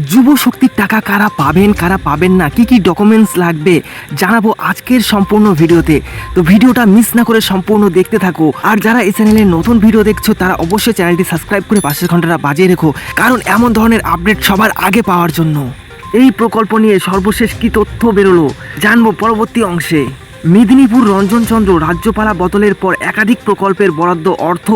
যুব শক্তির টাকা কারা পাবেন না, কি ডকুমেন্টস লাগবে জানাবো আজকের সম্পূর্ণ ভিডিওতে। তো ভিডিওটা মিস না করে সম্পূর্ণ দেখতে থাকো। আর যারা এই চ্যানেলে নতুন ভিডিও দেখছো তারা অবশ্যই চ্যানেলটি সাবস্ক্রাইব করে পাশের ঘন্টাটা বাজিয়ে রেখো, কারণ এমন ধরনের আপডেট সবার আগে পাওয়ার জন্য। এই প্রকল্প নিয়ে সর্বশেষ কি তথ্য বেরোলো জানবো পরবর্তী অংশে। মেদিনীপুর রঞ্জনচন্দ্র রাজ্যপালা বদলের পর একাধিক প্রকল্পের বরাদ্দ অর্থ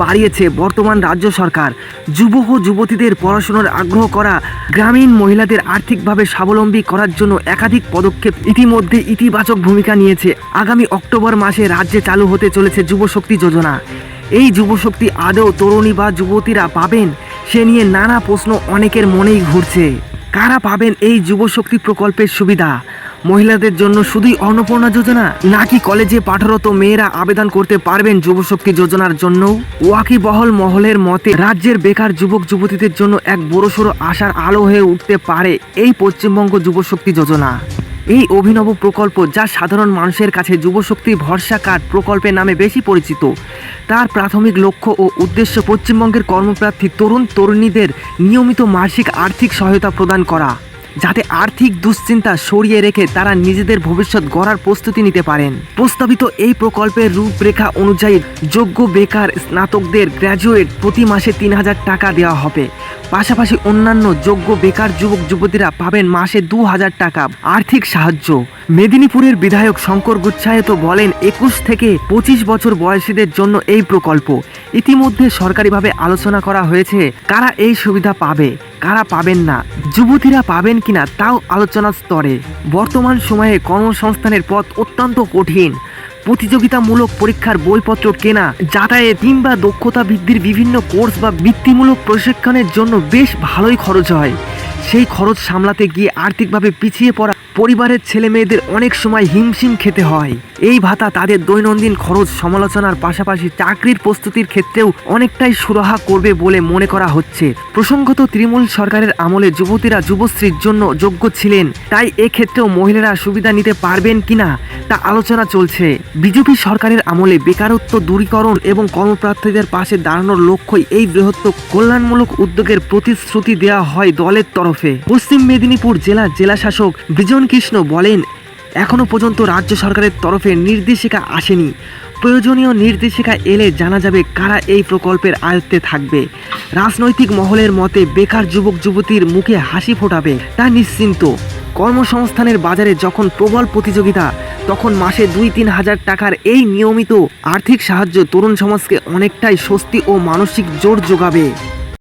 বাড়িয়েছে বর্তমান রাজ্য সরকার। যুবক ও যুবতীদের পড়াশোনার আগ্রহ করা, গ্রামীণ মহিলাদের আর্থিকভাবে স্বাবলম্বী করার জন্য একাধিক পদক্ষেপ ইতিমধ্যে ইতিবাচক ভূমিকা নিয়েছে। আগামী অক্টোবর মাসে রাজ্যে চালু হতে চলেছে যুবশক্তি যোজনা। এই যুবশক্তি আদৌ তরুণী বা যুবতীরা পাবেন, সে নিয়ে নানা প্রশ্ন অনেকের মনেই ঘুরছে। কারা পাবেন এই যুবশক্তি প্রকল্পের সুবিধা? মহিলাদের জন্য শুধুই অন্নপূর্ণা যোজনা, নাকি কলেজে পাঠরত মেয়েরা আবেদন করতে পারবেন যুবশক্তি যোজনার জন্য? ওয়াকিবহল মহলের মতে রাজ্যের বেকার যুবক যুবতীদের জন্য এক বড়সড় আশার আলো হয়ে উঠতে পারে এই পশ্চিমবঙ্গ যুবশক্তি যোজনা। এই অভিনব প্রকল্প, যা সাধারণ মানুষের কাছে যুবশক্তি ভরসা কার্ড প্রকল্পের নামে বেশি পরিচিত, তার প্রাথমিক লক্ষ্য ও উদ্দেশ্য পশ্চিমবঙ্গের কর্মপ্রার্থী তরুণ তরুণীদের নিয়মিত মাসিক আর্থিক সহায়তা প্রদান করা, যাতে আর্থিক দুশ্চিন্তা সরিয়ে রেখে তারা নিজেদের ভবিষ্যৎ গড়ার প্রস্তুতি নিতে পারেন। প্রস্তাবিত এই প্রকল্পের রূপরেখা অনুযায়ী যোগ্য বেকার স্নাতকদের গ্র্যাজুয়েট প্রতি মাসে ৩,০০০ টাকা দেওয়া হবে। পাশাপাশি অন্যান্য যোগ্য বেকার যুবক যুবতীরা পাবেন মাসে ২,০০০ টাকা আর্থিক সাহায্য। মেদিনীপুরের বিধায়ক শঙ্কর গুচ্ছায়ত বলেন, ২১ থেকে ২৫ বছর বয়সীদের জন্য এই প্রকল্প। ইতিমধ্যে সরকারিভাবে আলোচনা করা হয়েছে কারা এই সুবিধা পাবে, কারা পাবেন না, যুবতীরা পাবেন কিনা তাও আলোচনার স্তরে। বর্তমান সময়ে কর্মসংস্থানের পথ অত্যন্ত কঠিন। প্রতিযোগিতামূলক পরীক্ষার বইপত্র কেনা, যাতায়াত কিংবা দক্ষতা বৃদ্ধির বিভিন্ন কোর্স বা বৃত্তিমূলক প্রশিক্ষণের জন্য বেশ ভালোই খরচ হয়। সেই খরচ সামলাতে গিয়ে আর্থিকভাবে পিছিয়ে পড়া পরিবারের ছেলে মেয়েদের অনেক সময় হিমশিম খেতে হয়। এই ভাতা তাদের দৈনন্দিন খরচ সমালোচনার পাশাপাশি চাকরির প্রস্তুতির ক্ষেত্রেও অনেকটাই সুরাহা করবে বলে মনে করা হচ্ছে। প্রসঙ্গত, তৃণমূল সরকারের আমলে যুবতীরা যুবশ্রীর জন্য যোগ্য ছিলেন, তাই এক্ষেত্রেও মহিলারা সুবিধা নিতে পারবেন কিনা তা আলোচনা চলছে। বিজেপি সরকারের আমলে বেকারত্ব দূরীকরণ এবং কর্মপ্রার্থীদের পাশে দাঁড়ানোর লক্ষ্যই এই বৃহত্তর কল্যাণমূলক উদ্যোগের প্রতিশ্রুতি দেওয়া হয় দলের তরফে। পশ্চিম মেদিনীপুর জেলাশাসক বিজন কৃষ্ণ বলেন, এখনো পর্যন্ত রাজ্য সরকারের তরফে নির্দেশিকা আসেনি। প্রয়োজনীয় নির্দেশিকা এলে জানা যাবে কারা এই প্রকল্পের আয়ত্তে থাকবে। রাজনৈতিক মহলের মতে বেকার যুবক যুবতীর মুখে হাসি ফোটাবে তা নিশ্চিন্ত। কর্মসংস্থানের বাজারে যখন প্রবল প্রতিযোগিতা, তখন মাসে ২-৩ হাজার টাকার এই নিয়মিত আর্থিক সাহায্য তরুণ সমাজকে অনেকটাই স্বস্তি ও মানসিক জোর যোগাবে।